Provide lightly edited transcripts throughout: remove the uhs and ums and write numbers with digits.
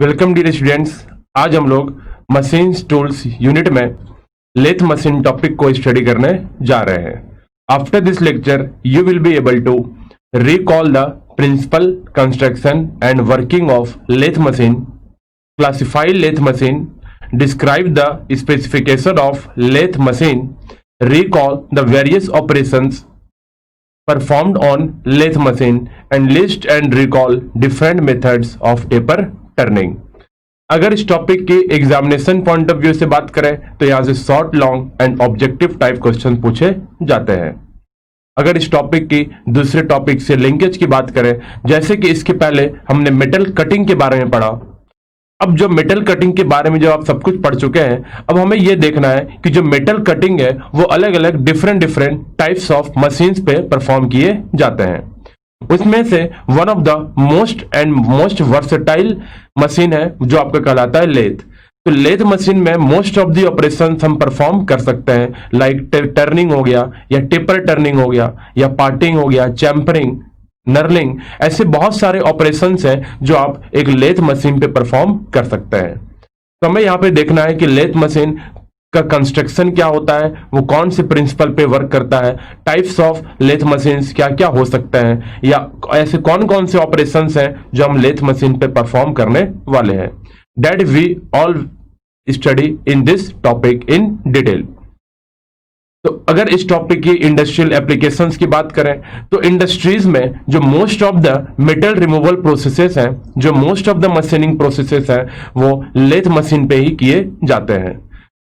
Welcome dear students. आज हम लोग मशीन्स टूल्स यूनिट में लेथ मशीन टॉपिक को स्टडी करने जा रहे हैं। After this lecture you will be able to recall the principle construction and working of lathe machine, classify lathe machine, describe the specification of lathe machine, recall the various operations performed on lathe machine and list and recall different methods of taper turning। अगर इस topic की examination point of view से बात करें तो यहां से short, long and objective type question पूछे जाते हैं। अगर इस टॉपिक की दूसरे टॉपिक से लिंकेज की बात करें, जैसे कि इसके पहले हमने मेटल कटिंग के बारे में पढ़ा, अब जो मेटल कटिंग के बारे में जो आप सब कुछ पढ़ चुके हैं, अब हमें यह देखना है कि जो मेटल कटिंग है वो अलग अलग डिफरेंट टाइप्स ऑफ मशीन्स पे परफॉर्म किए जाते हैं। उसमें से one of the most versatile machine है जो आपका कहलाता है लेथ। तो लेथ मशीन में मोस्ट ऑफ द ऑपरेशन हम परफॉर्म कर सकते हैं, लाइक टर्निंग हो गया या टेपर टर्निंग हो गया या पार्टिंग हो गया, चैम्परिंग, नर्लिंग, ऐसे बहुत सारे ऑपरेशंस हैं जो आप एक लेथ मशीन पे परफॉर्म कर सकते हैं। तो हमें यहाँ पे देखना है कि लेथ मशीन का कंस्ट्रक्शन क्या होता है, वो कौन से प्रिंसिपल पे वर्क करता है, टाइप्स ऑफ लेथ मशीन्स क्या क्या हो सकते हैं, या ऐसे कौन कौन से ऑपरेशंस हैं जो हम लेथ मशीन पे परफॉर्म करने वाले हैं। That we all study in this topic in detail. तो अगर इस टॉपिक की इंडस्ट्रियल एप्लीकेशंस की बात करें तो इंडस्ट्रीज में जो most of the metal removal processes हैं, जो most of the machining processes हैं, वो लेथ मशीन पे ही किए जाते हैं।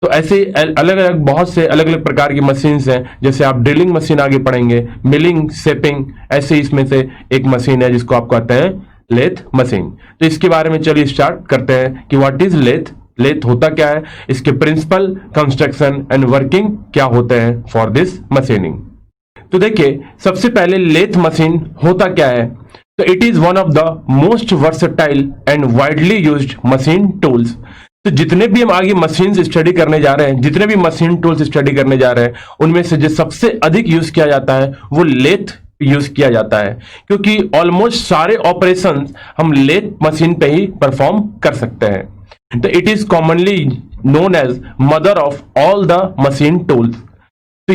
तो ऐसे अलग अलग बहुत से अलग अलग प्रकार की मशीन्स हैं, जैसे आप ड्रिलिंग मशीन आगे पढ़ेंगे, मिलिंग, शेपिंग, ऐसे इसमें से एक मशीन है जिसको आप कहते हैं लेथ मशीन। तो इसके बारे में चलिए स्टार्ट करते हैं कि व्हाट इज लेथ, लेथ होता क्या है, इसके प्रिंसिपल, कंस्ट्रक्शन एंड वर्किंग क्या होते हैं फॉर दिस मशीनिंग। तो देखिए, सबसे पहले लेथ मशीन होता क्या है। तो it is one of the most versatile and widely used machine tools. तो जितने भी हम आगे मशीन्स स्टडी करने जा रहे हैं, जितने भी मशीन टूल्स स्टडी करने जा रहे हैं, उनमें से जो सबसे अधिक यूज किया जाता है वो लेथ यूज किया जाता है, क्योंकि ऑलमोस्ट सारे ऑपरेशंस हम लेथ मशीन पे ही परफॉर्म कर सकते हैं। तो it is commonly known as mother of all the machine tools. तो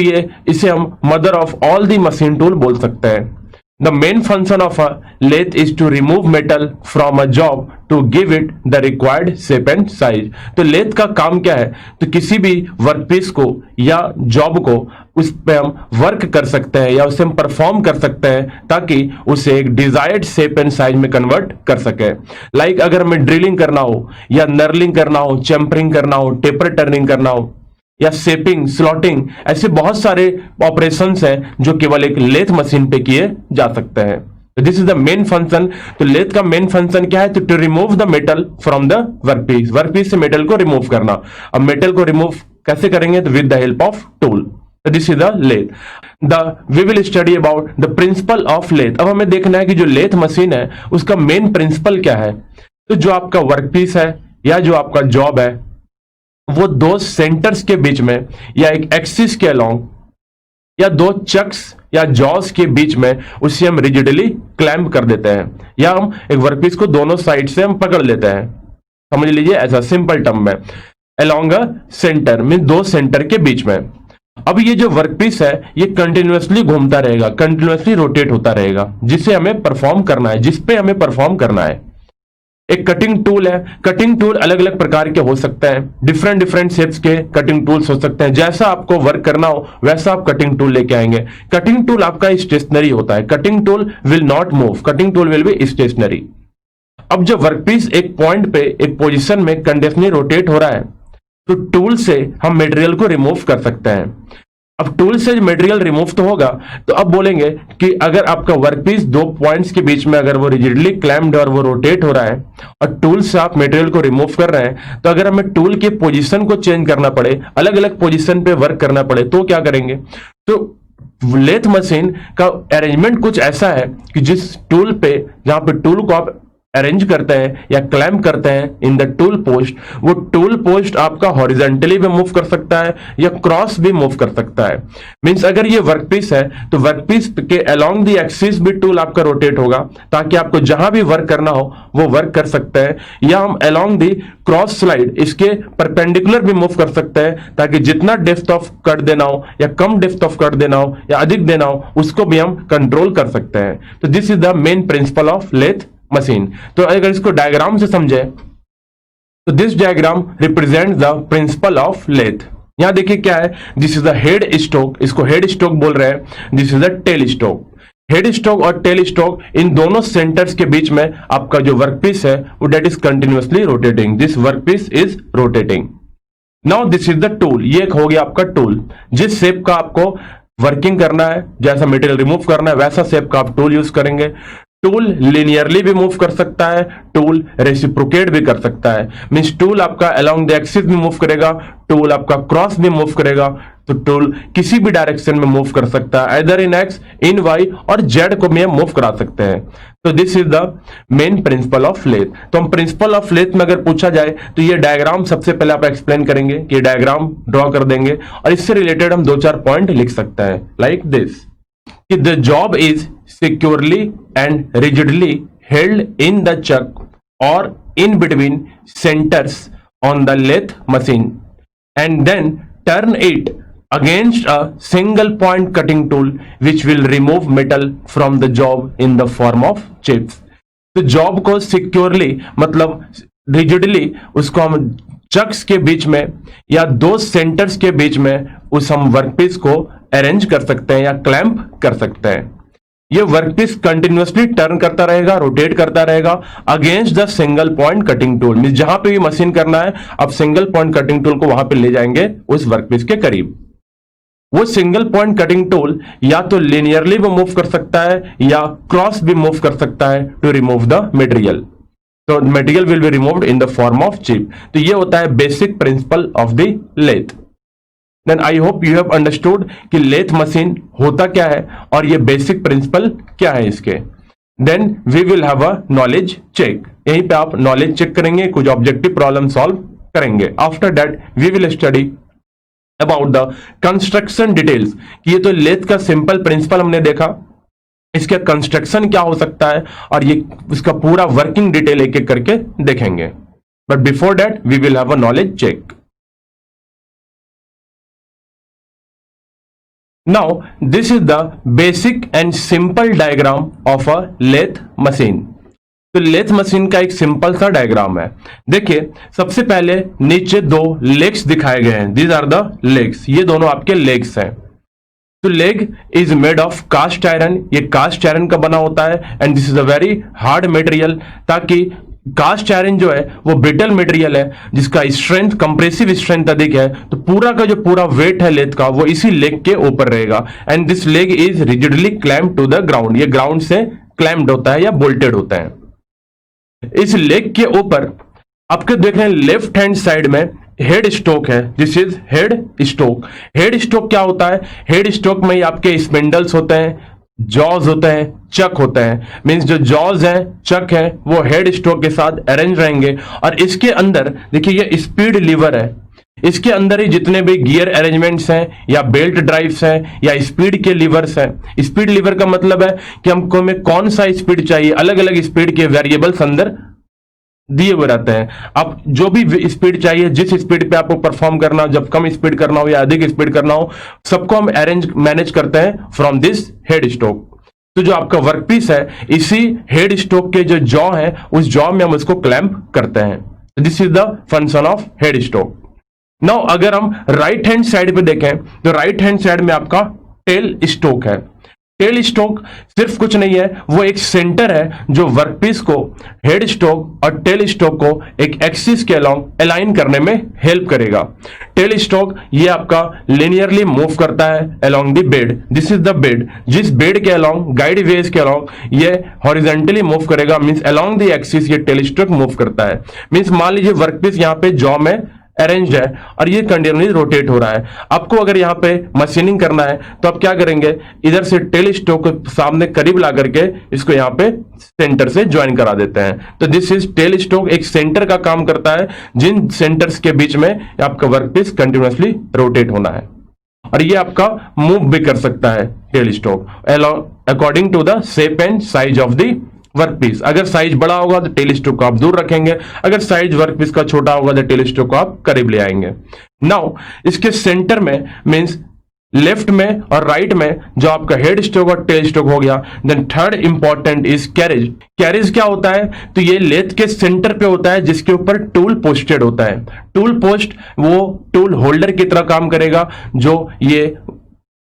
इसे हम mother of all the machine tool बोल सकते हैं। The main function of a lathe is to remove metal from a job to give it the required shape and size। तो lathe का काम क्या है, तो किसी भी वर्कपीस को या जॉब को उस पे हम वर्क कर सकते हैं या उसे हम परफॉर्म कर सकते हैं ताकि उसे एक डिजायर्ड शेप एंड साइज में कन्वर्ट कर सके। लाइक अगर हमें ड्रिलिंग करना हो या नर्लिंग करना हो, चैम्परिंग करना हो, टेपर टर्निंग करना हो या शेपिंग, स्लॉटिंग, ऐसे बहुत सारे ऑपरेशंस हैं जो केवल एक लेथ मशीन पे किए जा सकते हैं। This is the main function. तो लेथ का मेन फंक्शन क्या है, to remove the metal from the workpiece, workpiece से मेटल को रिमूव करना। अब मेटल को रिमूव कैसे करेंगे, तो with the help of tool. This is the lathe. We will study about the principle of lathe. अब हमें देखना है कि जो लेथ मशीन है उसका मेन प्रिंसिपल क्या है। तो जो आपका वर्कपीस है या जो आपका जॉब है, वो दो सेंटर्स के बीच में या एक एक्सिस के अलोंग या दो चक्स या जॉस के बीच में उसे हम रिजिडली क्लैंप कर देते हैं, या हम एक वर्कपीस को दोनों साइड से हम पकड़ लेते हैं। समझ लीजिए ऐसा सिंपल टर्म में, अलोंग अ सेंटर मीन दो सेंटर के बीच में। अब ये जो वर्कपीस है ये कंटिन्यूअसली घूमता रहेगा, कंटिन्यूअसली रोटेट होता रहेगा, जिसे हमें परफॉर्म करना है, जिसपे हमें परफॉर्म करना है। एक कटिंग टूल है, कटिंग टूल अलग अलग प्रकार के हो सकते हैं, डिफरेंट शेप्स के कटिंग टूल्स हो सकते हैं। जैसा आपको वर्क करना हो वैसा आप कटिंग टूल लेके आएंगे। कटिंग टूल आपका स्टेशनरी होता है, cutting tool will not move, cutting tool will be stationary. अब जब वर्कपीस एक पॉइंट पे एक पोजीशन में कंटिन्यूअसली रोटेट हो रहा है तो टूल से हम मटेरियल को रिमूव कर सकते हैं। अब टूल से मटेरियल रिमूव तो होगा, तो अब बोलेंगे कि अगर आपका वर्कपीस दो पॉइंट्स के बीच में अगर वो रिजिडली क्लैम्प्ड और वो रोटेट हो रहा है और टूल से आप मटेरियल को रिमूव कर रहे हैं, तो अगर हमें टूल के पोजीशन को चेंज करना पड़े, अलग अलग पोजीशन पे वर्क करना पड़े, तो क्या करेंगे। तो लेथ मशीन का अरेंजमेंट कुछ ऐसा है कि जिस टूल पे, जहां पे टूल को आप अरेंज करते हैं या क्लैम्प करते हैं इन द टूल पोस्ट, वो टूल पोस्ट आपका हॉरिजॉन्टली भी मूव कर सकता है या क्रॉस भी मूव कर सकता है। मींस अगर ये वर्कपीस है तो वर्कपीस के अलोंग द एक्सिस भी टूल आपका रोटेट होगा, ताकि आपको जहां भी वर्क करना हो वो वर्क कर सकते हैं। या हम अलोंग द क्रॉस स्लाइड इसके परपेंडिकुलर भी मूव कर सकते हैं, ताकि जितना डेप्थ ऑफ कट देना हो या कम डेप्थ ऑफ कट देना हो या अधिक देना हो उसको भी हम कंट्रोल कर सकते हैं। तो this is the main principle of lathe machine. तो अगर इसको डायग्राम से समझे तो this diagram represent the principle of lathe. यहां देखिए क्या है, this is the head stock, इसको हेड स्टोक बोल रहे हैं। This is the tail stock. Head stock और टेल स्टोक इन दोनों सेंटर्स के बीच में आपका जो वर्कपीस है वो that is continuously rotating. This workpiece is rotating. Now this is the tool, ये एक हो गया आपका टूल। जिस शेप का आपको वर्किंग करना है, जैसा मटेरियल रिमूव करना है वैसा शेप का आप टूल यूज करेंगे। टूल लिनियरली भी मूव कर सकता है, टूल रेसिप्रोकेट भी कर सकता है। मींस टूल आपका अलोंग द एक्सिस भी मूव करेगा, टूल आपका क्रॉस भी मूव करेगा। तो टूल किसी भी डायरेक्शन में मूव कर सकता है, either in X, in Y और जेड को भी हम मूव करा सकते हैं। तो this is the main principle of lathe. तो हम प्रिंसिपल ऑफ लेथ में अगर पूछा जाए तो ये डायग्राम सबसे पहले आप एक्सप्लेन करेंगे कि डायग्राम ड्रॉ कर देंगे और इससे रिलेटेड हम 2-4 पॉइंट लिख सकते हैं लाइक दिस, कि the job is securely and rigidly held in the chuck or in between centers on the lathe machine, and then turn it against a single point cutting tool which will remove metal from the job in the form of chips। तो job को securely मतलब rigidly उसको हम चक्स के बीच में या दो centres के बीच में उस हम वर्कपीस को अरेंज कर सकते हैं या क्लैंप कर सकते हैं। ये वर्कपीस कंटिन्यूअसली टर्न करता रहेगा, रोटेट करता रहेगा against the single point cutting tool. Means जहां पे भी मशीन करना है आप सिंगल पॉइंट कटिंग टूल को वहां पे ले जाएंगे उस वर्कपीस के करीब। वो सिंगल पॉइंट कटिंग टूल या तो लिनियरली भी मूव कर सकता है या क्रॉस भी मूव कर सकता है टू रिमूव द मटेरियल। तो material will be removed in the form of chip. तो ये होता है basic principle of the lathe. Then I hope you have understood कि लेथ मशीन होता क्या है और ये बेसिक प्रिंसिपल क्या है इसके। Then we will have a knowledge check. यहीं पे आप नॉलेज चेक करेंगे, कुछ ऑब्जेक्टिव प्रॉब्लम सॉल्व करेंगे। After that we will study about the construction details, कि ये तो लेथ का सिंपल प्रिंसिपल हमने देखा, इसका कंस्ट्रक्शन क्या हो सकता है और ये इसका पूरा वर्किंग डिटेल एक एक करके देखेंगे। But before that we will have a knowledge check. Now this is the basic and simple diagram of a lathe machine। तो लेथ मशीन का एक सिंपल सा डायग्राम है। देखिए सबसे पहले नीचे दो लेग्स दिखाए गए हैं, दीज आर द लेग्स, ये दोनों आपके लेग्स हैं। तो leg is made of cast iron, ये कास्ट आयरन का बना होता है and this is a very hard material, ताकि कास्ट आयरन जो है वो ब्रिटल मटेरियल है जिसका स्ट्रेंथ कंप्रेसिव स्ट्रेंथ अधिक है। तो पूरा का जो पूरा वेट है लेथ का वो इसी लेग के ऊपर रहेगा and this leg is rigidly clamped to the ground, ये ग्राउंड से क्लैम्प्ड होता है या बोल्टेड होता है। इस लेग के ऊपर आपके देख रहे हैं लेफ्ट हैंड साइड में हेड स्टोक है, this is head stock. Head stock क्या होता है, हेड स्टोक में आपके स्पिंडल्स होते हैं, जॉज होते हैं, चक होते हैं। मींस जो जॉज हैं, चक हैं, वो हेड स्टोक के साथ अरेंज रहेंगे और इसके अंदर देखिए ये स्पीड लीवर है, इसके अंदर ही जितने भी गियर अरेंजमेंट्स हैं या बेल्ट ड्राइव्स हैं या स्पीड के लीवर्स हैं। स्पीड लीवर का मतलब है कि हमको में कौन सा स्पीड चाहिए, अलग अलग स्पीड के वेरिएबल्स अंदर दिए हुए रहते हैं। आप जो भी स्पीड चाहिए, जिस स्पीड पे आपको परफॉर्म करना हो, जब कम स्पीड करना हो या अधिक स्पीड करना हो, सबको हम अरेंज मैनेज करते हैं फ्रॉम दिस हेड स्टोक। तो जो आपका वर्कपीस है इसी हेड स्टोक के जो जॉ है उस जॉ में हम इसको क्लैंप करते हैं। This is the function of head stock. Now अगर हम राइट हैंड साइड पे देखें तो राइट हैंड साइड में आपका टेल स्टोक है। टेल स्टोक सिर्फ कुछ नहीं है, वो एक सेंटर है जो वर्कपीस को हेड स्टोक और टेल स्टोक को एक एक्सिस के अलोंग अलाइन करने में हेल्प करेगा। टेल स्टोक ये आपका लिनियरली मूव करता है along the bed, this is the bed. जिस बेड के अलोंग, गाइड वेज के अलोंग ये हॉरिजॉन्टली मूव करेगा, मींस अलोंग द एक्सिस ये टेल स्टोक मूव करता है। मींस मान लीजिए वर्कपीस यहाँ पे जॉ में अरेंज्ड है और ये कंटिन्यूअसली रोटेट हो रहा है। आपको अगर यहाँ पे मशीनिंग करना है तो आप क्या करेंगे, इधर से टेल स्टोक को सामने करीब ला करके इसको यहाँ पे सेंटर से ज्वाइन करा देते हैं। तो दिस इज टेल स्टोक, एक सेंटर का काम करता है जिन सेंटर्स के बीच में आपका वर्कपीस कंटिन्यूअसली रोटेट होना है। और ये आपका मूव भी कर सकता है tail stock according to the shape and size of the workpiece. अगर साइज बड़ा होगा तो टेल स्टोक को आप दूर रखेंगे, अगर साइज वर्कपीस का छोटा होगा तो टेल स्टोक को आप करीब ले आएंगे। नाउ इसके सेंटर में मींस लेफ्ट में और राइट में जो आपका हेड स्टोक और टेल स्टोक हो गया। Then third important is carriage. Carriage क्या होता है, तो ये लेथ के सेंटर पे होता है जिसके ऊपर टूल पोस्टेड होता है। टूल पोस्ट वो टूल होल्डर की तरह काम करेगा जो ये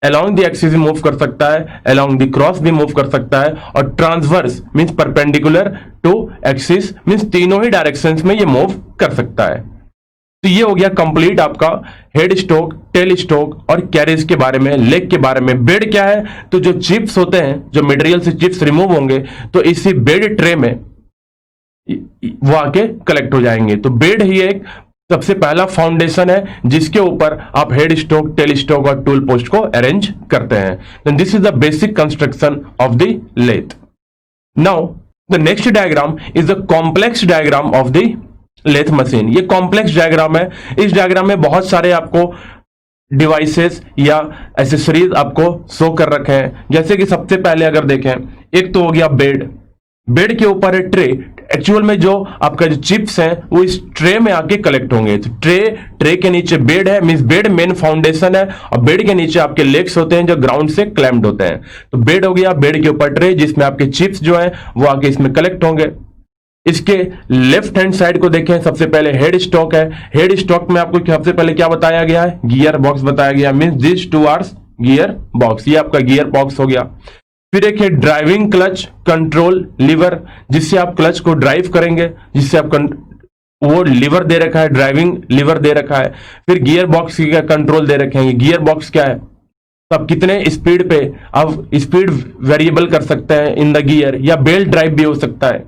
अलोंग द एक्सिस भी मूव कर सकता है, अलोंग द क्रॉस भी मूव कर सकता है, और transverse means perpendicular to axis means तीनों ही डायरेक्शंस में ये मूव कर सकता है। तो ये हो गया कंप्लीट आपका हेड स्टोक, टेल स्टोक और कैरेज के बारे में, लेग के बारे में। बेड क्या है, तो जो चिप्स होते हैं, जो मटेरियल से चिप्स रिमूव होंगे तो इसी बेड ट्रे में वो आके कलेक्ट हो जाएंगे। तो बेड ही एक सबसे पहला फाउंडेशन है जिसके ऊपर आप हेड स्टोक, टेल स्टोक और टूल पोस्ट को अरेंज करते हैं। This is the basic construction of the lathe. Now the next diagram is the complex diagram of the lathe machine. ये कॉम्प्लेक्स डायग्राम है। इस डायग्राम में बहुत सारे आपको डिवाइसेस या एसेसरीज आपको शो कर रखे हैं। जैसे कि सबसे पहले अगर देखें, एक तो हो गया बेड। बेड के ऊपर है ट्रे। एक्चुअल में जो आपका जो चिप्स हैं वो इस ट्रे में आके कलेक्ट होंगे। तो ट्रे के नीचे बेड है, मींस बेड मेन फाउंडेशन है, और बेड के नीचे आपके लेग्स होते हैं जो ग्राउंड से क्लैम्प्ड होते हैं। तो बेड हो गया, बेड के ऊपर ट्रे जिसमें आपके चिप्स जो है वो आके इसमें कलेक्ट होंगे। इसके लेफ्ट हैंड साइड को देखें, सबसे पहले हेड स्टॉक है। हेड स्टॉक में आपको सबसे पहले क्या बताया गया है, गियर बॉक्स बताया गया, means this two are gear box. ये आपका गियर बॉक्स हो गया। फिर एक है ड्राइविंग क्लच कंट्रोल लीवर, जिससे आप क्लच को ड्राइव करेंगे, जिससे आप वो लीवर दे रखा है, ड्राइविंग लीवर दे रखा है। फिर गियर बॉक्स का कंट्रोल दे रखे हैं। गियर बॉक्स क्या है, तो आप कितने स्पीड पे आप स्पीड वेरिएबल कर सकते हैं इन द गियर, या बेल्ट ड्राइव भी हो सकता है।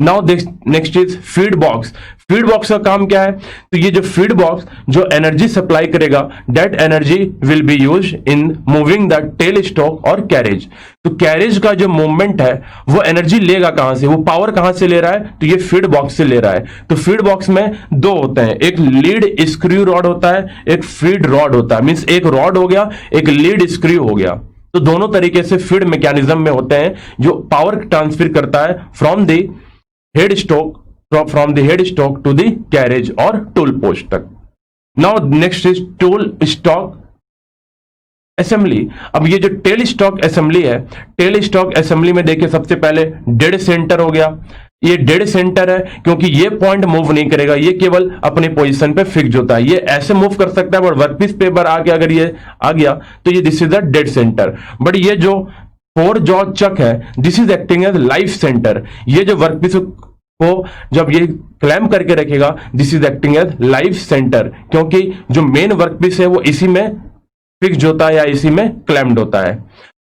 Now next is feed box. Feed box का काम क्या है, तो ये जो फीड बॉक्स जो एनर्जी सप्लाई करेगा, that energy will be use in moving the tell stock और कैरेज। तो कैरेज का जो मूवमेंट है वो एनर्जी लेगा कहां से, वो पावर कहां से ले रहा है, तो ये फीड बॉक्स से ले रहा है। तो फीड बॉक्स में दो होते हैं, एक लीड स्क्रू रॉड होता है, एक फीड रॉड होता है। मींस एक रॉड हो गया, एक लीड स्क्रू हो गया। तो दोनों तरीके से फीड मैकेनिज्म में होते हैं जो पावर ट्रांसफर करता है from the head stock, from the head stock to the carriage और tool post तक। Now next is tool stock assembly। अब ये जो टेल स्टॉक असेंबली है, टेल स्टॉक असेंबली में देखिए सबसे पहले डेड सेंटर हो गया। ये डेड सेंटर है क्योंकि ये पॉइंट मूव नहीं करेगा, ये केवल अपने पोजीशन पे फिक्स होता है। ये ऐसे मूव कर सकता है, बट वर्कपीस पे पर आके अगर ये आ गया तो ये this is the dead centre. But ये जो 4 जॉ चक है, this is acting as life centre. ये जो वर्कपीस को जब ये क्लैम्प करके रखेगा, this is acting as life centre, क्योंकि जो मेन वर्कपीस है वो इसी में फिक्स्ड होता है या इसी में क्लैम्प्ड होता है।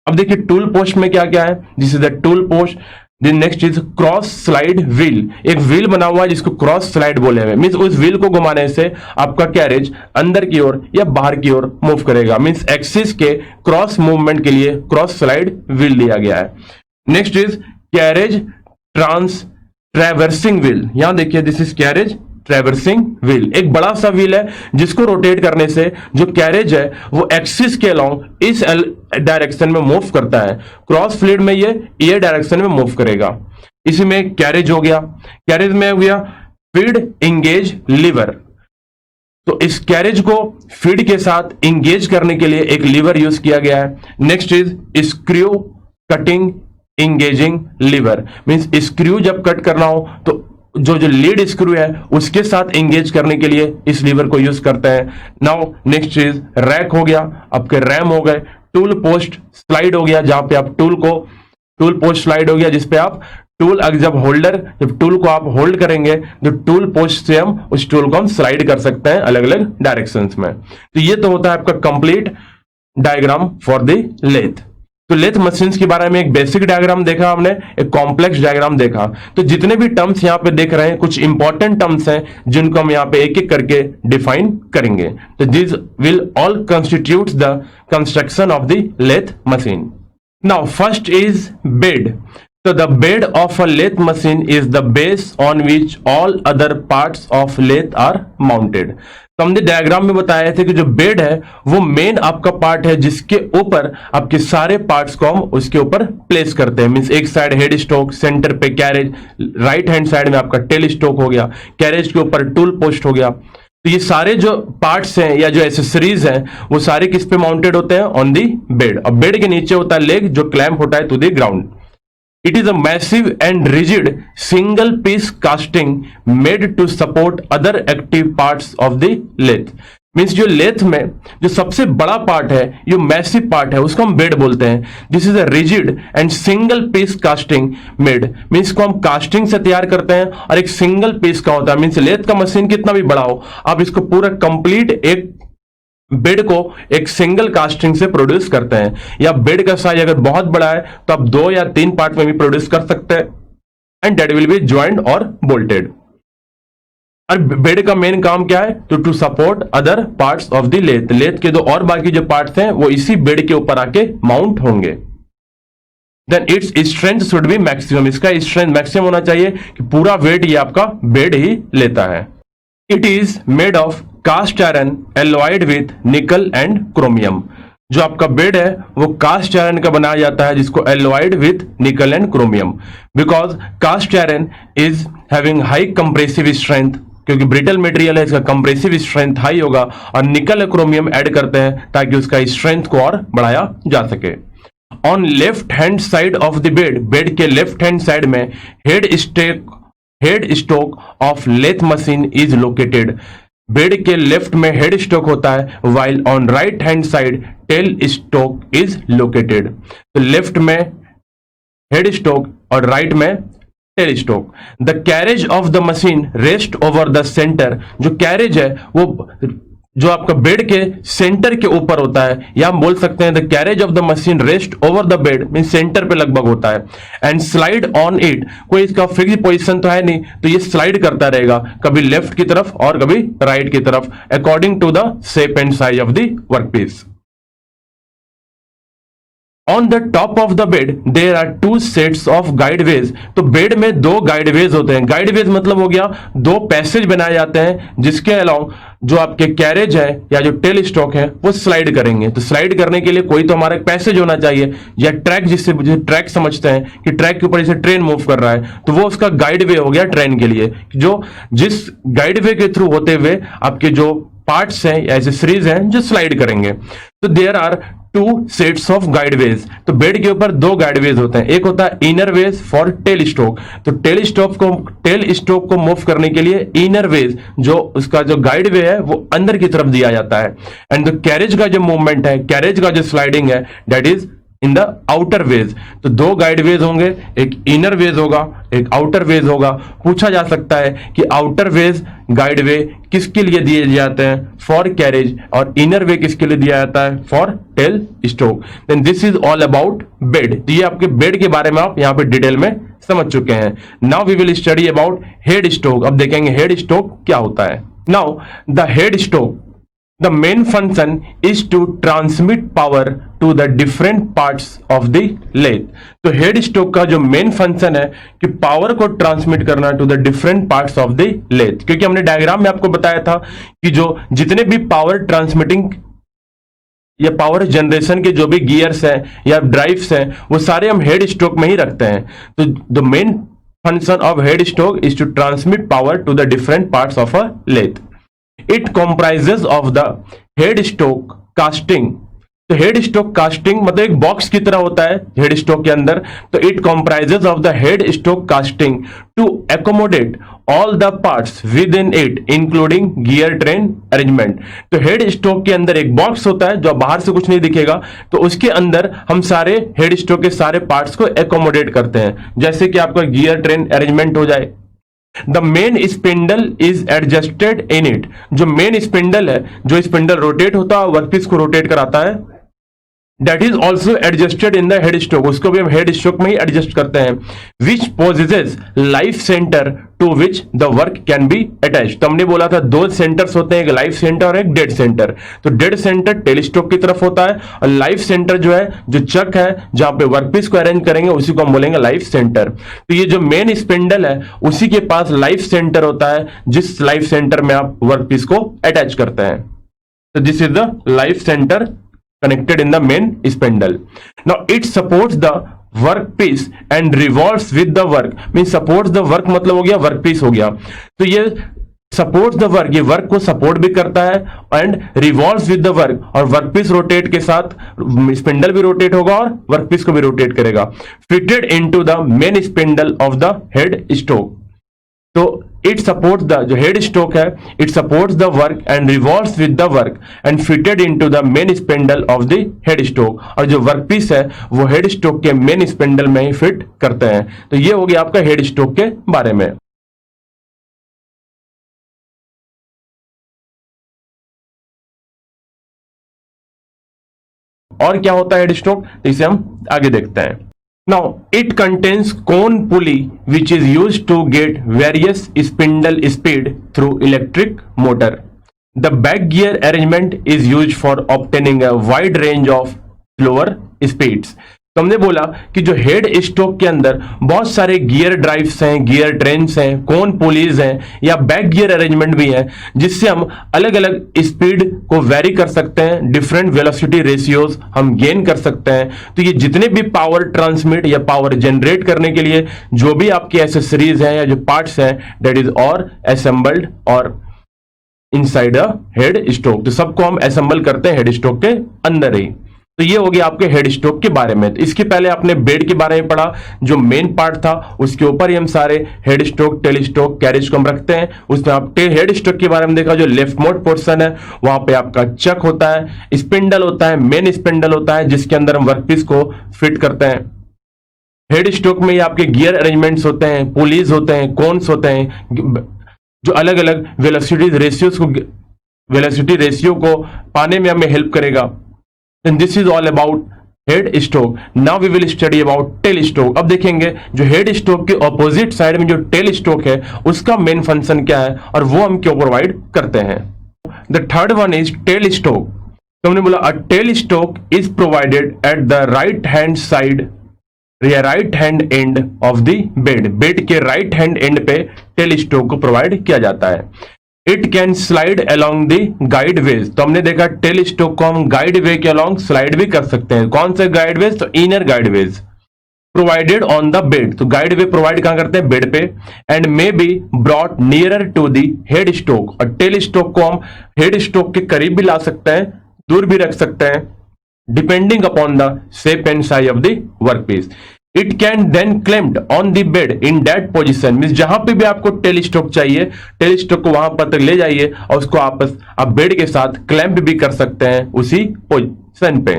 अब देखिए टूल पोस्ट में क्या क्या है, this is the tool post. Then next is cross slide wheel. एक व्हील बना हुआ है जिसको क्रॉस स्लाइड बोले हुए, मींस उस व्हील को घुमाने से आपका कैरेज अंदर की ओर या बाहर की ओर मूव करेगा। मींस एक्सिस के क्रॉस मूवमेंट के लिए क्रॉस स्लाइड व्हील दिया गया है। Next is carriage traversing wheel. यहां देखिए this is carriage traversing wheel. एक बड़ा सा व्हील है जिसको रोटेट करने से जो कैरेज है वो एक्सिस के अलोंग इस डायरेक्शन में मूव करता है। क्रॉस फ्लूइड में ये डायरेक्शन में मूव करेगा। इसी में कैरेज हो गया। कैरेज में हो गया फीड इंगेज लीवर। तो इस कैरेज को फीड के साथ इंगेज करने के लिए एक लीवर यूज किया गया है। Next is screw cutting engaging lever. Means screw जब कट करना हो तो जो लीड स्क्रू है उसके साथ इंगेज करने के लिए इस लीवर को यूज करते हैं। नाउ नेक्स्ट इज रैक हो गया, आपके रैम हो गए। टूल पोस्ट स्लाइड हो गया, जहां पे आप टूल पोस्ट स्लाइड हो गया जिसपे आप जब टूल को आप होल्ड करेंगे तो टूल पोस्ट से हम उस टूल को हम स्लाइड कर सकते हैं अलग अलग डायरेक्शंस में। तो ये तो होता है आपका complete diagram for the lathe. तो लेथ मशीन्स के बारे में एक बेसिक डायग्राम देखा हमने, एक कॉम्प्लेक्स डायग्राम देखा। तो जितने भी टर्म्स यहाँ पे देख रहे हैं, कुछ इंपॉर्टेंट टर्म्स हैं जिनको हम यहाँ पे एक एक करके डिफाइन करेंगे। तो this will all constitute the construction of the lathe machine. Now first is bed. So the bed of a lathe machine is the base on which all other parts of lathe are mounted. तो हमने diagram में बताया था कि जो bed है वो main आपका पार्ट है जिसके ऊपर आपके सारे पार्ट्स को हम उसके ऊपर प्लेस करते हैं। मींस एक साइड हेड स्टोक, सेंटर पे कैरेज, राइट हैंड साइड में आपका टेल स्टोक हो गया, कैरेज के ऊपर टूल पोस्ट हो गया। तो ये सारे जो पार्ट्स हैं या जो एसेसरीज हैं वो सारे किस पे माउंटेड होते हैं? On the bed. अब बेड के नीचे होता है लेग जो क्लैंप होता है to the ground. It is a massive and rigid single piece casting made to support other active parts of the lathe. Means जो लेथ में जो सबसे बड़ा पार्ट है, जो मैसिव पार्ट है, उसको हम बेड बोलते हैं। This is a rigid and single piece casting made. Means को हम कास्टिंग से तैयार करते हैं और एक सिंगल पीस का होता है। मीन्स लेथ का मशीन कितना भी बड़ा हो, आप इसको पूरा कंप्लीट एक बेड को एक सिंगल कास्टिंग से प्रोड्यूस करते हैं। या बेड का साइज अगर बहुत बड़ा है तो आप 2 या 3 पार्ट में भी प्रोड्यूस कर सकते हैं, and that will be joint और बोल्टेड। और बेड का मेन काम क्या है? तो to support other parts of the lathe. Lathe के और बाकी जो पार्ट्स हैं वो इसी बेड के ऊपर आके माउंट होंगे। Then its strength should be maximum. इसका स्ट्रेंथ मैक्सिमम होना चाहिए कि पूरा वेट ये आपका बेड ही लेता है। It is made of cast iron alloyed with nickel and chromium. जो आपका बेड है वो कास्ट आयरन का बनाया जाता है जिसको alloyed with nickel and chromium. Because cast iron is having high compressive strength, क्योंकि ब्रिटल मटेरियल है, इसका कंप्रेसिव स्ट्रेंथ हाई होगा, और निकल और क्रोमियम ऐड करते हैं ताकि उसका स्ट्रेंथ को और बढ़ाया जा सके। On left hand side of the bed, bed के लेफ्ट हैंड साइड में head stock of lathe machine is located. Bed के लेफ्ट में हेड स्टोक होता है, while on right hand side tail stock is located. तो left में head stock और right में tail stock. The carriage of the machine rest over the centre. जो carriage है वो जो आपका बेड के सेंटर के ऊपर होता है, या हम बोल सकते हैं the carriage of the machine rest over the bed, mean centre पे लगभग होता है। एंड स्लाइड ऑन इट, कोई इसका फिक्स पोजीशन तो है नहीं, तो ये स्लाइड करता रहेगा कभी लेफ्ट की तरफ और कभी राइट की तरफ, according to the shape and size of the workpiece. On the top of the bed there are 2 sets of guideways. तो बेड में 2 गाइडवेज होते हैं। गाइडवेज मतलब हो गया 2 पैसेज बनाए जाते हैं जिसके अलावा जो आपके कैरेज है या जो टेल स्टॉक है वो स्लाइड करेंगे। तो स्लाइड करने के लिए कोई तो हमारा पैसेज होना चाहिए, या ट्रैक, जिससे ट्रैक समझते हैं कि ट्रैक के ऊपर जैसे ट्रेन मूव कर रहा है, तो वो उसका गाइडवे हो गया ट्रेन के लिए, जो जिस गाइडवे के थ्रू होते हुए आपके जो पार्ट्स हैं या एसेसरीज हैं जो स्लाइड करेंगे। तो there are 2 sets of guideways. तो बेड के ऊपर 2 गाइडवेज होते हैं। एक होता है inner ways for tail stock. तो टेल स्टोक को मूव करने के लिए इनर वेज, जो उसका जो गाइडवे है वो अंदर की तरफ दिया जाता है। एंड द कैरेज का जो मूवमेंट है, कैरेज का जो स्लाइडिंग है, that is in the outer ways. तो 2 गाइडवेज होंगे, एक इनर वेज होगा, एक आउटर वेज होगा। पूछा जा सकता है कि आउटर वेज गाइडवे किसके लिए दिए जाते हैं? For carriage. और इनर वे किसके लिए दिया जाता है? For tail stock. Then this is all about bed. तो ये आपके बेड के बारे में आप यहां पे डिटेल में समझ चुके हैं। Now we will study about head stock. अब देखेंगे हेड स्टोक क्या होता है। Now the head stock, the main function is to transmit power to the different parts of the lathe. तो हेड स्टोक का जो मेन फंक्शन है कि पावर को ट्रांसमिट करना to the different parts of the lathe. क्योंकि हमने diagram में आपको बताया था कि जो जितने भी पावर ट्रांसमिटिंग या पावर जनरेशन के जो भी गियर्स हैं या ड्राइव्स हैं वो सारे हम हेड स्टोक में ही रखते हैं। तो the main function of head stock is to transmit power to the different parts of a lathe. It comprises of the head stock casting। तो हेड स्टोक कास्टिंग मतलब एक बॉक्स की तरह होता है हेड स्टोक के अंदर। तो it comprises of the head stock casting to accommodate all the parts within it including gear train arrangement. तो हेड स्टोक के अंदर एक बॉक्स होता है जो बाहर से कुछ नहीं दिखेगा, तो उसके अंदर हम सारे हेड स्टोक के सारे पार्ट्स को एकोमोडेट करते हैं, जैसे कि आपका गियर ट्रेन अरेंजमेंट हो जाए। The main spindle is adjusted in it. जो मेन स्पिंडल है, जो स्पिंडल रोटेट होता है वर्कपीस को रोटेट कराता है, that is also adjusted in the head stroke, उसको भी हम हेड स्ट्रोक में ही एडजस्ट करते हैं, which possesses life centre to which the work can be attach. तो हमने बोला था दो सेंटर्स होते हैं, एक लाइफ सेंटर और एक डेड सेंटर। तो डेड सेंटर टेल स्ट्रोक की तरफ होता है और लाइफ सेंटर जो है, जो चक है जहां पे वर्कपीस को अरेंज करेंगे, उसी को हम बोलेंगे लाइफ सेंटर। तो ये जो मेन स्पिंडल है उसी के पास लाइफ सेंटर होता है, जिस लाइफ सेंटर में आप वर्कपीस को अटैच करते हैं। तो this is the life centre connected in the main spindle. Now it supports the workpiece and revolves with the work, means supports the work मतलब हो गया वर्कपीस हो गया। तो ये सपोर्ट्स द वर्क, ये वर्क को सपोर्ट भी करता है, and revolves with the work, और वर्कपीस रोटेट के साथ स्पिंडल भी रोटेट होगा और वर्कपीस को भी रोटेट करेगा। Fitted into the main spindle of the head stroke. तो इट सपोर्ट्स द, जो हेड स्ट्रोक है, it supports the work and revolves with the work and fitted into the main spindle of the head stroke. और जो workpiece है वो head stroke के main spindle में ही fit करते हैं। तो ये हो गया आपका हेड स्ट्रोक के बारे में। और क्या होता है हेड स्ट्रोक, तो इसे हम आगे देखते हैं। Now, it contains cone pulley which is used to get various spindle speed through electric motor. The back gear arrangement is used for obtaining a wide range of slower speeds. तो हमने बोला कि जो हेड स्ट्रोक के अंदर बहुत सारे gear drives हैं, गियर ट्रेन्स हैं, कोन पुलीज हैं या बैक गियर अरेंजमेंट भी है, जिससे हम अलग अलग स्पीड को वेरी कर सकते हैं, डिफरेंट वेलोसिटी रेशियोज हम गेन कर सकते हैं। तो ये जितने भी पावर ट्रांसमिट या पावर जनरेट करने के लिए जो भी आपकी एसेसरीज हैं या जो पार्ट्स हैं, दैट इज और असेंबल्ड और इनसाइड अ हेड स्ट्रोक। तो सबको हम असेंबल करते हैं हेड स्ट्रोक के अंदर ही। तो ये हो गया आपके हेड स्ट्रोक के बारे में। तो इसके पहले आपने बेड के बारे में पढ़ा, जो मेन पार्ट था उसके ऊपर ही हम सारे head stroke, tail stroke, carriage को हम रखते हैं। उसमें आप हेड स्ट्रोक के बारे में देखा, जो लेफ्ट मोस्ट पोर्शन है वहां पे आपका चक होता है, स्पिंडल होता है, मेन स्पिंडल होता है जिसके अंदर हम वर्कपीस को फिट करते हैं। हेड स्ट्रोक में ये आपके गियर अरेंजमेंट्स होते हैं, पुलीज होते हैं, कोन्स होते हैं, जो अलग अलग वेलोसिटी रेशियो को पाने में हमें हेल्प करेगा। And this is all about head stroke. Now we will study about tail stroke. अब देखेंगे जो हेड स्ट्रोक के ऑपोजिट साइड में जो टेल स्ट्रोक है उसका मेन फंक्शन क्या है और वो हम क्यों प्रोवाइड करते हैं। The third one is tail stroke. तो हमने बोला a tail stroke is provided at the right hand side या right hand end of the bed. Bed के राइट हैंड एंड पे टेल स्ट्रोक को प्रोवाइड किया जाता है। It can slide along the guide ways. तो हमने देखा टेल स्ट्रोक को हम गाइड वे के अलोंग स्लाइड भी कर सकते हैं। कौन से गाइड वेज, तो inner guide ways provided on the bed. तो गाइड वे प्रोवाइड कहां करते हैं, बेड पे। And may be brought nearer to the head stroke. और टेल स्ट्रोक को हम हेड स्ट्रोक के करीब भी ला सकते हैं, दूर भी रख सकते हैं, depending upon the shape and size of the workpiece. It can then clamped on the bed in that position. मींस जहां पे भी आपको टेल स्ट्रोक चाहिए, टेल स्ट्रोक को वहां पर तक ले जाइए और उसको आप बेड के साथ क्लैम्प भी कर सकते हैं उसी पोजिशन पे।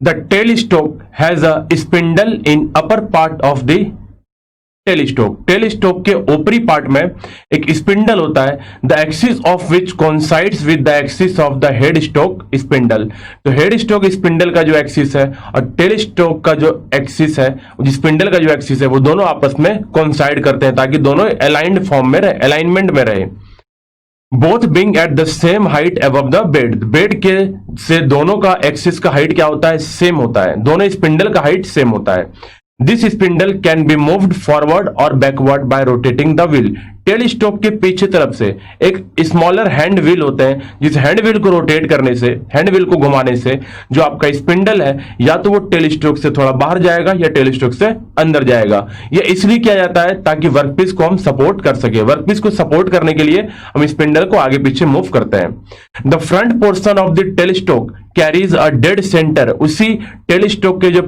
The tail stroke has a spindle in upper part of the tail stroke. Tail stroke के ऊपरी पार्ट में एक स्पिंडल होता है, the axis of which coincides with the axis of the head stroke spindle. तो head stroke spindle का जो axis है और टेल स्ट्रोक का जो एक्सिस है, स्पिंडल का जो एक्सिस है, वो दोनों आपस में कोइंसाइड करते हैं ताकि दोनों अलाइंड फॉर्म में रहे, अलाइनमेंट में रहे। Both being at the same height above the bed. Bed के से दोनों का एक्सिस का हाइट क्या होता है, सेम होता है, दोनों स्पिंडल का हाइट सेम होता है। This spindle can be moved forward or backward by rotating the wheel. Tail stroke के पीछे तरफ से एक स्मॉलर हैंड व्हील होते हैं, जिस हैंड व्हील को रोटेट करने से, हैंड व्हील को घुमाने से जो आपका स्पिंडल है या तो वो टेल स्ट्रोक से थोड़ा बाहर जाएगा या टेल स्ट्रोक से अंदर जाएगा। ये इसलिए किया जाता है ताकि वर्कपीस को हम सपोर्ट कर सके। वर्कपीस को सपोर्ट करने के लिए हम स्पिंडल को आगे पीछे मूव करते हैं। The front portion of the tail stroke carries a dead centre. उसी टेल स्ट्रोक के जो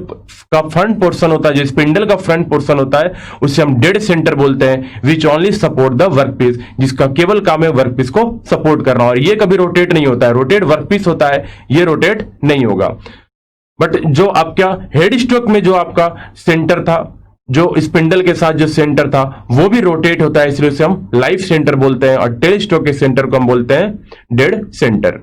का फ्रंट पोर्शन होता है, जो स्पिंडल का फ्रंट पोर्शन होता है, उसे हम डेड सेंटर बोलते हैं, which only support the workpiece, जिसका केवल काम है वर्कपीस को सपोर्ट करना। और ये कभी रोटेट नहीं होता है, रोटेट वर्कपीस होता है, ये रोटेट नहीं होगा। बट जो आपका हेड स्ट्रोक में जो आपका सेंटर था, जो स्पिंडल के साथ जो सेंटर था, वो भी रोटेट होता है, इसलिए उसे हम लाइफ सेंटर बोलते हैं। और टेल स्ट्रोक के सेंटर को हम बोलते हैं dead centre.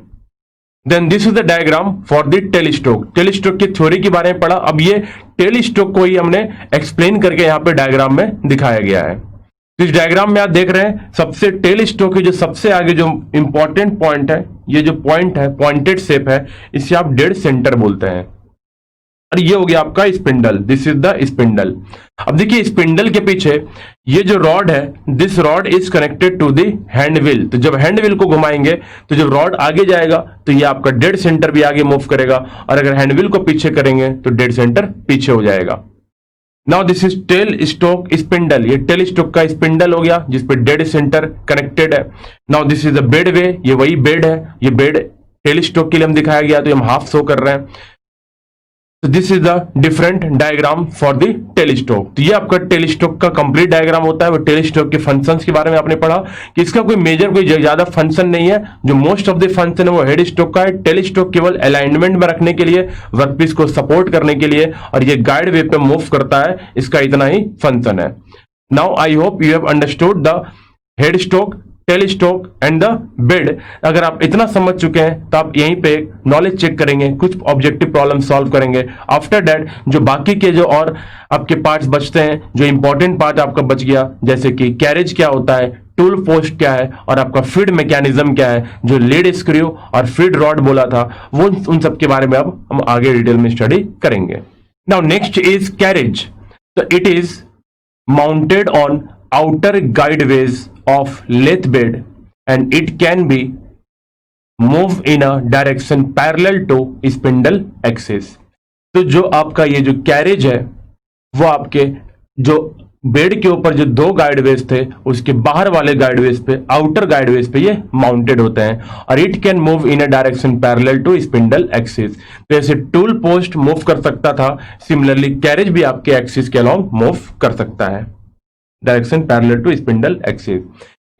Then this is the diagram for the tail stroke. Tail stroke की थ्योरी के बारे में पढ़ा, अब ये टेल स्ट्रोक को ही हमने एक्सप्लेन करके यहाँ पे डायग्राम में दिखाया गया है। तो इस डायग्राम में आप देख रहे हैं सबसे टेल स्ट्रोक की जो सबसे आगे जो इंपॉर्टेंट पॉइंट है, ये जो पॉइंट है पॉइंटेड शेप है, इसे आप डेड सेंटर बोलते हैं। और ये हो गया आपका spindle, this is the spindle. अब देखिए स्पिंडल के पीछे ये जो रॉड है, this rod is connected to the hand wheel. तो जब हैंड व्हील को घुमाएंगे तो जब रॉड आगे जाएगा तो ये आपका डेड सेंटर भी आगे मूव करेगा, और अगर हैंड व्हील को पीछे करेंगे तो डेड सेंटर पीछे हो जाएगा। Now this is tail stock spindle, ये टेल स्टोक का स्पिंडल हो गया जिसपे डेड सेंटर कनेक्टेड है। Now this is the bed way, ये वही बेड है, ये बेड टेल स्टोक के लिए हम दिखाया गया, तो हम हाफ शो कर रहे हैं। तो this is the different diagram for the tail stock. तो ये आपका टेल स्टोक का कंप्लीट डायग्राम होता है। वो टेल स्टोक के फंक्शंस के बारे में आपने पढ़ा कि इसका कोई मेजर कोई ज्यादा फंक्शन नहीं है, जो मोस्ट ऑफ द फंक्शन है वो हेड स्टोक का है। टेल स्टोक केवल अलाइनमेंट में रखने के लिए, वर्कपीस को सपोर्ट करने के लिए, और ये गाइड वे पे मूव करता है, इसका इतना ही फंक्शन है। Now I hope you have understood the head stock, tail stock and the bed. अगर आप इतना समझ चुके हैं तो आप यहीं पे नॉलेज चेक करेंगे, कुछ ऑब्जेक्टिव प्रॉब्लम सॉल्व करेंगे। आफ्टर दैट जो बाकी के जो और आपके पार्ट्स बचते हैं, जो इंपॉर्टेंट पार्ट आपका बच गया, जैसे कि कैरेज क्या होता है, टूल पोस्ट क्या है, और आपका फीड मैकेनिज्म क्या है, जो लीड स्क्रू और फीड रॉड बोला था, वो उन सब के बारे में अब हम आगे डिटेल में स्टडी करेंगे। Now next is carriage. तो it is mounted on outer guideways of lathe bed and it can be moved in a direction parallel to spindle axis। तो जो आपका ये जो कैरेज है वो आपके जो बेड के ऊपर जो दो गाइडवेज थे उसके बाहर वाले गाइडवेज पे, आउटर गाइडवेज पे ये माउंटेड होते हैं, और it can move in a direction parallel to spindle axis. तो ऐसे टूल पोस्ट मूव कर सकता था, सिमिलरली कैरेज भी आपके एक्सिस के अलॉन्ग मूव कर सकता है, direction parallel to spindle axis.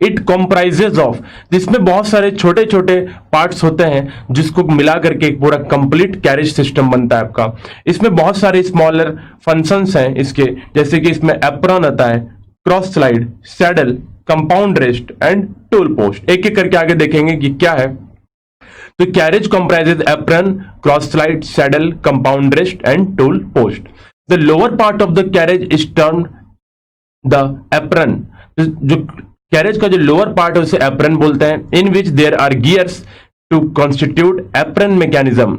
It comprises of, जिसमें बहुत सारे छोटे छोटे पार्ट्स होते हैं जिसको मिला करके एक पूरा कंप्लीट कैरेज सिस्टम बनता है आपका। इसमें बहुत सारे स्मॉलर फंक्शंस हैं इसके, जैसे कि इसमें एप्रॉन आता है, cross slide, saddle, compound rest and tool post. एक एक करके आगे देखेंगे कि क्या है। तो carriage comprises apron, cross slide, saddle, compound rest and tool post. The lower part of the carriage is termed the apron. जो कैरेज का जो लोअर पार्ट है उसे एप्रन बोलते हैं। In which there are gears to constitute apron mechanism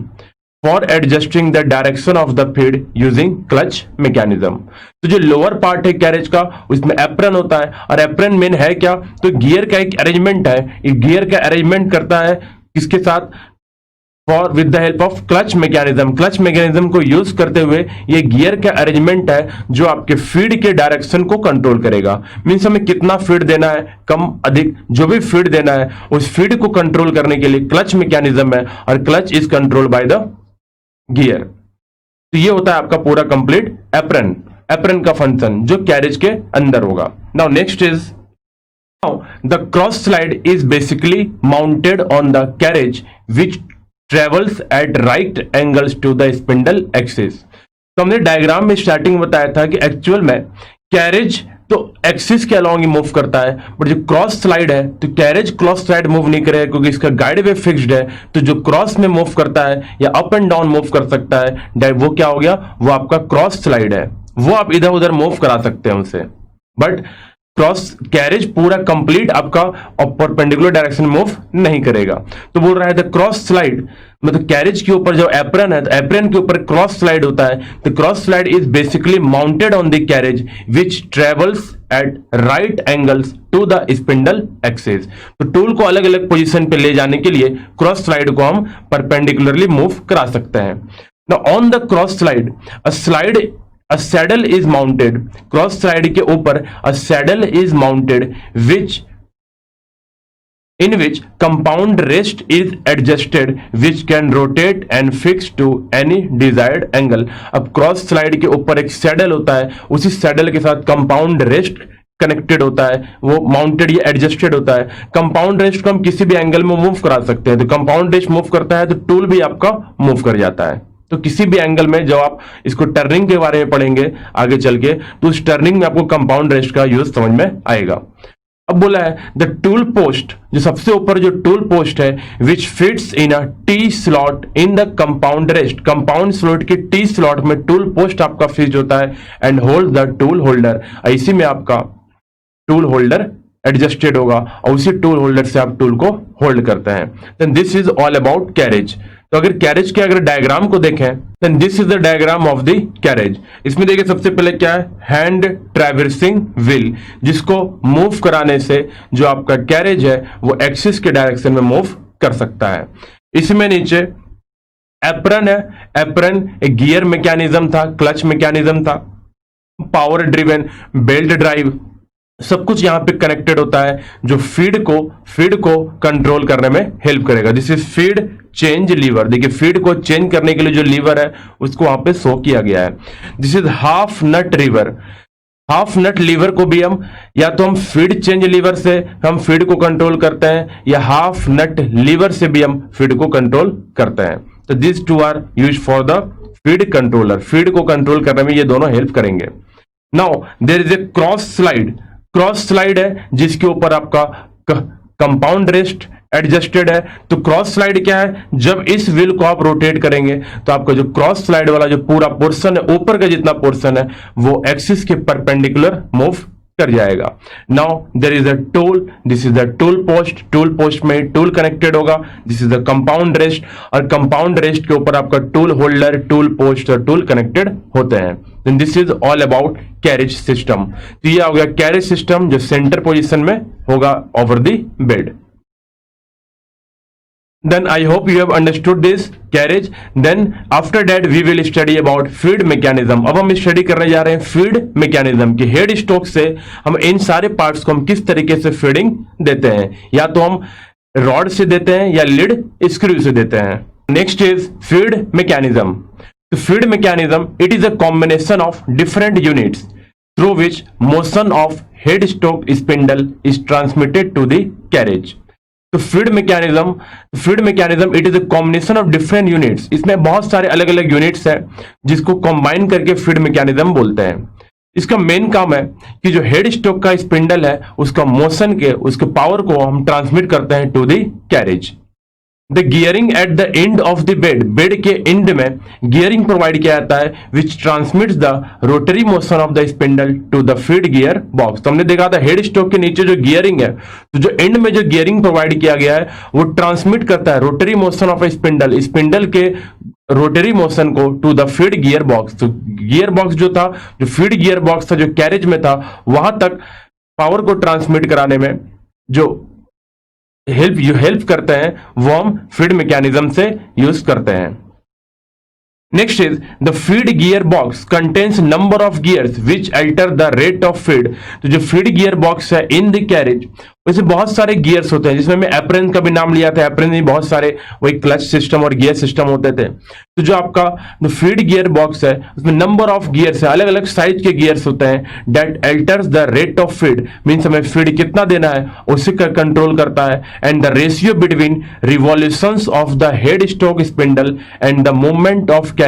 for adjusting the direction of the feed using clutch mechanism. तो जो lower part है कैरेज का उसमें एप्रन होता है, और एप्रन मेन है क्या, तो गियर का एक अरेंजमेंट है। ये गियर का अरेंजमेंट करता है किसके साथ, for with the help of clutch mechanism. Clutch mechanism को यूज करते हुए ये गियर का अरेंजमेंट है जो आपके फीड के डायरेक्शन को कंट्रोल करेगा। मींस हमें कितना फीड देना है, कम अधिक जो भी फीड देना है उस फीड को कंट्रोल करने के लिए क्लच मैकेनिज्म है, और clutch is control by the gear. तो ये होता है आपका पूरा कंप्लीट एप्रन, एप्रन का फंक्शन जो कैरेज के अंदर होगा। Now next is, the cross slide is basically mounted on the carriage which travels at right angles to the spindle axis. तो हमने डायग्राम में स्टार्टिंग में बताया था कि एक्चुअल में कैरेज तो एक्सिस के अलॉन्ग ही मूव करता है, बट जो क्रॉस स्लाइड है तो कैरेज क्रॉस स्लाइड मूव नहीं करेगा क्योंकि इसका गाइड वे फिक्स्ड है। तो जो क्रॉस में मूव करता है या अप एंड डाउन मूव कर सकता है, वो क्या हो गया, वो आपका क्रॉस स्लाइड है, वो आप इधर उधर मूव करा सकते हैं उनसे। बट क्रॉस कैरेज पूरा कंप्लीट आपका परपेंडिकुलर डायरेक्शन मूव नहीं करेगा। तो बोल रहा है द क्रॉस स्लाइड, मतलब कैरेज के ऊपर जो एप्रन है तो एप्रन के ऊपर क्रॉस स्लाइड होता है। The cross slide is basically mounted on the carriage which travels at right angles to the spindle axis. तो टूल को अलग अलग पोजीशन पे ले जाने के लिए क्रॉस स्लाइड को हम परपेंडिकुलरली मूव करा सकते हैं। Now on the cross slide a saddle is mounted, cross slide के ऊपर a saddle is mounted in which compound rest is adjusted which can rotate and fix to any desired angle। अब cross slide के ऊपर एक saddle होता है, उसी saddle के साथ कंपाउंड रेस्ट कनेक्टेड होता है, वो माउंटेड या एडजस्टेड होता है। कंपाउंड रेस्ट को हम किसी भी एंगल में मूव करा सकते हैं। तो कंपाउंड रेस्ट मूव करता है तो टूल भी आपका मूव कर जाता है। तो किसी भी एंगल में जब आप इसको टर्निंग के बारे में पढ़ेंगे आगे चल के, तो उस टर्निंग में आपको कंपाउंड रेस्ट का यूज समझ में आएगा। अब बोला है द टूल पोस्ट, जो सबसे ऊपर जो टूल पोस्ट है, which fits in a T slot in the compound rest, compound slot के टी स्लॉट में टूल पोस्ट आपका फिक्स होता है, and hold the tool holder, इसी में आपका टूल होल्डर एडजस्टेड होगा और उसी टूल होल्डर से आप टूल को होल्ड करते हैं। Then this is all about carriage. तो अगर कैरेज के अगर डायग्राम को देखें, then this is the diagram of the carriage. इसमें देखिए सबसे पहले क्या है, हैंड ट्रैवर्सिंग व्हील, जिसको मूव कराने से जो आपका कैरेज है वो एक्सिस के डायरेक्शन में मूव कर सकता है। इसमें नीचे एप्रन है, एप्रन एक गियर मैकेनिज्म था, क्लच मैकेनिज्म था, पावर ड्रिवन, बेल्ट ड्राइव, सब कुछ यहां पे कनेक्टेड होता है जो फीड को कंट्रोल करने में हेल्प करेगा। This is feed change lever, देखिए फीड को चेंज करने के लिए जो लीवर है उसको वहां पे शो किया गया है। This is half nut lever, half nut lever को भी हम या तो हम फीड चेंज लीवर से हम फीड को कंट्रोल करते हैं, या हाफ नट लीवर से भी हम फीड को कंट्रोल करते हैं। तो this two are use for the feed controller, feed को कंट्रोल करने में ये दोनों हेल्प करेंगे। Now there is a cross slide, cross slide है जिसके ऊपर आपका कंपाउंड रेस्ट एडजस्टेड है। तो क्रॉस स्लाइड क्या है, जब इस व्हील को आप रोटेट करेंगे तो आपका जो क्रॉस स्लाइड वाला जो पूरा पोर्शन है, ऊपर का जितना पोर्शन है वो एक्सिस के परपेंडिकुलर मूव कर जाएगा। Now there is a tool, this is the tool post, tool post में टूल कनेक्टेड होगा। This is the compound rest, और कंपाउंड रेस्ट के ऊपर आपका टूल होल्डर, टूल पोस्ट और टूल कनेक्टेड होते हैं। Then this is all about carriage system. तो ये हो गया कैरेज सिस्टम जो सेंटर पोजीशन में होगा over the bed. Then I hope you have understood this carriage. Then after that we will study about feed mechanism. अब हम study करने जा रहे हैं फीड मैकेनिज्म की। हेड स्टॉक से हम इन सारे पार्ट्स को हम किस तरीके से फीडिंग देते हैं, या तो हम रॉड से देते हैं या लीड स्क्रू से देते हैं। Next is feed mechanism. तो feed mechanism it is a combination of different units through which motion of head stalk spindle is transmitted to the carriage. तो feed mechanism it is a combination of different units, इसमें बहुत सारे अलग अलग units हैं जिसको combine करके feed mechanism बोलते हैं। इसका मेन काम है कि जो हेड स्टॉक का स्पिंडल है उसका मोशन के उसके पावर को हम ट्रांसमिट करते हैं to the carriage. The gearing at the end of the bed, bed के एंड में गियरिंग प्रोवाइड किया जाता है which transmits the rotary motion of the spindle to the feed gear box. तो हमने देखा था हेड स्टॉक के नीचे जो गियरिंग है, तो जो एंड में जो गियरिंग प्रोवाइड किया गया है वो ट्रांसमिट करता है rotary motion of spindle, spindle के रोटरी मोशन को to the feed gear box. तो गियर बॉक्स जो था, जो फीड गियर बॉक्स था, जो कैरेज में था, वहां तक पावर को ट्रांसमिट कराने में जो हेल्प करते हैं वो हम फीड मैकेनिज्म से यूज करते हैं। Next is the feed gear box contains number of gears which alter the rate of feed. तो जो फीड गियर बॉक्स है इन द कैरेज, वैसे बहुत सारे गियर्स होते हैं, जिसमें मैं एप्रन का भी नाम लिया था, एप्रन में बहुत सारे वही क्लच सिस्टम और गियर सिस्टम होते थे। तो जो आपका जो फीड गियर बॉक्स है उसमें नंबर ऑफ गियर्स है, अलग अलग साइज के गियर्स होते हैं, that altars the rate of feed, means हमें फीड कितना देना है उसी का कंट्रोल करता है, and the ratio between revolutions of the head stock spindle and the movement of carriage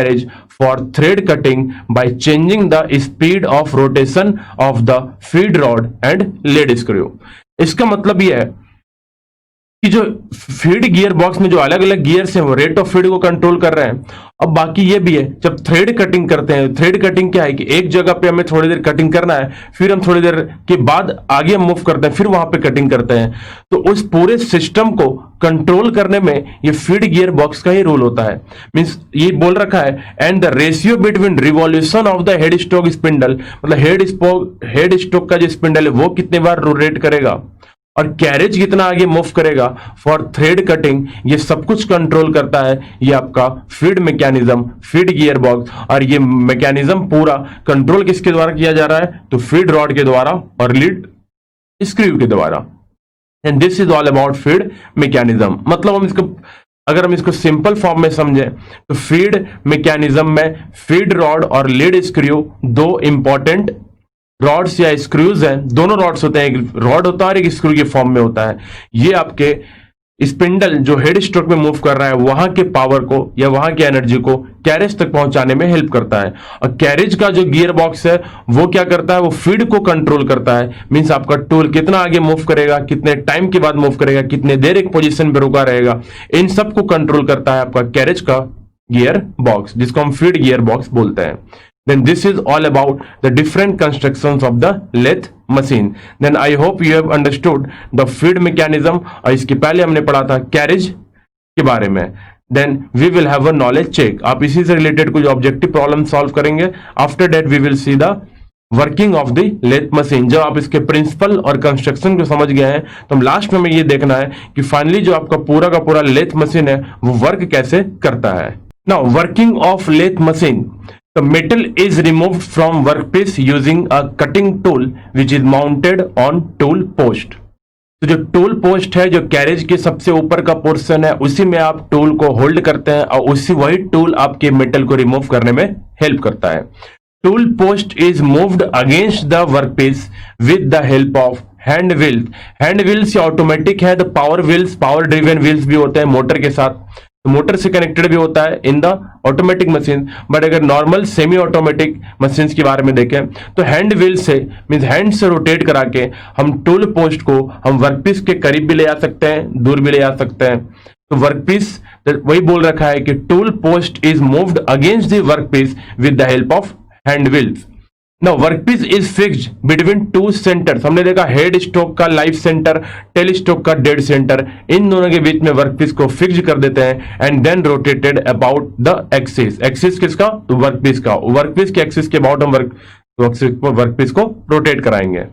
for thread cutting by changing the speed of rotation of the feed rod and lead screw। इसका मतलब यह है कि जो feed gear box में जो अलग अलग गियर्स हैं वो रेट ऑफ फीड को कंट्रोल कर रहे हैं। अब बाकी ये भी है, जब थ्रेड कटिंग करते हैं, थ्रेड कटिंग क्या है कि एक जगह पे हमें थोड़ी देर कटिंग करना है, फिर हम थोड़ी देर के बाद आगे हम मूव करते हैं, फिर वहां पे कटिंग करते हैं। तो उस पूरे सिस्टम को कंट्रोल करने में ये फीड गियर बॉक्स का ही रोल होता है। मींस ये बोल रखा है and the ratio between revolution of the head stock spindle, मतलब हेड स्टॉक का जो स्पिंडल है वो कितने बार रोटेट करेगा और कैरेज कितना आगे मूव करेगा फॉर थ्रेड कटिंग, ये सब कुछ कंट्रोल करता है ये आपका feed mechanism, feed gear box. और ये मैकेनिज्म पूरा कंट्रोल किसके द्वारा किया जा रहा है, तो फीड रॉड के द्वारा और लीड स्क्रू के द्वारा। And this is all about feed mechanism. मतलब हम इसको अगर हम इसको सिंपल फॉर्म में समझें तो फीड मैकेनिज्म में फीड रॉड और लीड स्क्रू दो इंपॉर्टेंट रॉड्स या स्क्रूज हैं, दोनों रॉड्स होते हैं, एक रॉड होता है और एक स्क्रू के फॉर्म में होता है। ये आपके स्पिंडल जो हेड स्ट्रोक में मूव कर रहा है वहां के पावर को या वहां की एनर्जी को कैरेज तक पहुंचाने में हेल्प करता है। और कैरेज का जो गियर बॉक्स है वो क्या करता है, वो फीड को कंट्रोल करता है। मींस आपका टूल कितना आगे मूव करेगा, कितने टाइम के बाद मूव करेगा, कितने देर एक पोजीशन पे रुका रहेगा, इन सब को कंट्रोल करता है आपका कैरेज का गियर बॉक्स, जिसको हम फीड गियर बॉक्स बोलते हैं। Then this is all about the different constructions of the lathe machine. Then I hope you have understood the feed mechanism. और इसके पहले हमने पढ़ा था कैरेज के बारे में। Then we will have a knowledge check. आप इसी से रिलेटेड कुछ ऑब्जेक्टिव प्रॉब्लम सॉल्व करेंगे। After that we will see the working of the lathe machine. जब आप इसके प्रिंसिपल और कंस्ट्रक्शन को समझ गए हैं तो हम लास्ट में हमें ये देखना है कि फाइनली जो आपका पूरा का पूरा लेथ मशीन है वो वर्क कैसे करता है। Now working of lathe machine. The metal is removed from workpiece using a cutting tool which is mounted on tool post. तो जो टूल पोस्ट है, जो कैरेज के सबसे ऊपर का पोर्शन है, उसी में आप टूल को होल्ड करते हैं और उसी वही टूल आपके मेटल को रिमूव करने में हेल्प करता है। Tool post is moved against the workpiece with the help of hand wheels. Hand wheels automatic है, तो power wheels, power driven wheels भी होते हैं मोटर के साथ, तो मोटर से कनेक्टेड भी होता है इन द ऑटोमेटिक मशीन। बट अगर नॉर्मल सेमी ऑटोमेटिक मशीन्स के बारे में देखें तो हैंड व्हील से मींस हैंड से रोटेट करा के हम टूल पोस्ट को हम वर्कपीस के करीब भी ले जा सकते हैं, दूर भी ले जा सकते हैं। तो वर्कपीस वही बोल रखा है कि tool post is moved against the workpiece with the help of hand wheels. Now workpiece is fixed between two centres. हमने देखा हेड स्टोक का लाइफ सेंटर, टेल स्टोक का डेड सेंटर, इन दोनों के बीच में वर्कपीस को फिक्स कर देते हैं and then rotated about the axis. Axis किसका? तो वर्कपीस का। वर्कपीस के एक्सिस के अबाउट हम वर्कपीस को रोटेट कराएंगे।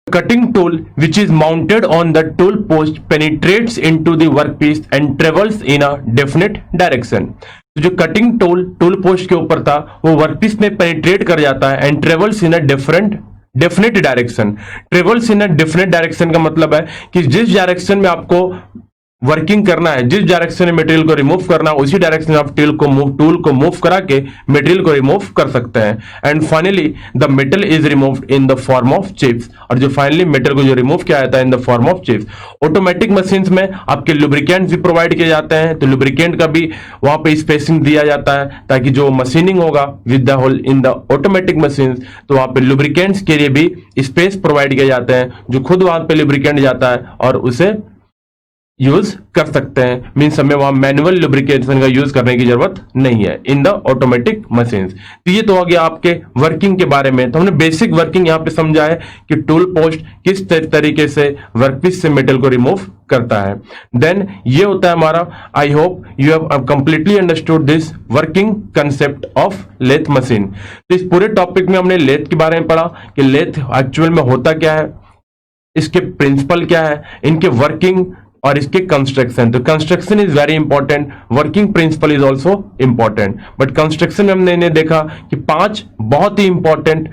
Cutting tool which is mounted on the tool post penetrates into the workpiece and travels in a definite direction. तो जो कटिंग टूल पोस्ट के ऊपर था वो वर्कपीस में पेनिट्रेट कर जाता है and travels in a definite direction. Travels in a definite direction का मतलब है कि जिस डायरेक्शन में आपको वर्किंग करना है, जिस डायरेक्शन में मटेरियल को रिमूव करना है, उसी डायरेक्शन में आप टूल को मूव करा के मटेरियल को रिमूव कर सकते हैं। And finally the metal is removed in the form of chips. और जो फाइनली मेटल को जो रिमूव किया जाता है इन the form of chips. Automatic machines में आपके लुब्रिकेंट भी प्रोवाइड किए जाते हैं, तो लुब्रिकेंट का भी वहां पे स्पेसिंग दिया जाता है ताकि जो मशीनिंग होगा with the hole in the automatic machines, तो वहां पे लुब्रिकेंट्स के लिए भी स्पेस प्रोवाइड किए जाते हैं, जो खुद वहां पे लुब्रिकेंट जाता है और उसे यूज कर सकते हैं। मीन्स हमें वहां मैनुअल लुब्रिकेशन का यूज करने की जरूरत नहीं है इन द ऑटोमेटिक मशीन्स। तो ये तो हो गया आपके वर्किंग के बारे में। तो हमने बेसिक वर्किंग यहां पे समझा है कि टूल पोस्ट किस तरीके से वर्कपीस से मेटल को रिमूव करता है। देन ये होता है हमारा, I hope you have completely understood this working concept of lathe machine. तो इस पूरे टॉपिक में हमने लेथ के बारे में पढ़ा कि लेथ एक्चुअल में होता क्या है, इसके प्रिंसिपल क्या है, इनके वर्किंग और इसके कंस्ट्रक्शन। तो construction is very important, working principle is also important. But construction में हमने देखा कि 5 बहुत ही इंपॉर्टेंट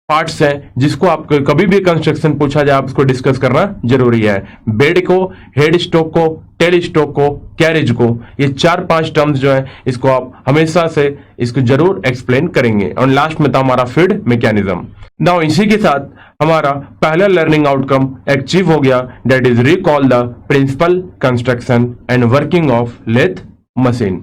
पार्ट्स हैं जिसको आपको कभी भी कंस्ट्रक्शन पूछा जाए आप इसको डिस्कस करना जरूरी है। बेड को, हेड स्टोक को, टेल स्टोक को, कैरेज को, ये 4-5 टर्म्स जो है इसको आप हमेशा से इसको जरूर एक्सप्लेन करेंगे। और लास्ट में था हमारा फीड मैकेनिज्म। नाउ इसी के साथ हमारा पहला लर्निंग आउटकम अचीव हो गया, that is recall the principle, construction and working of lathe machine.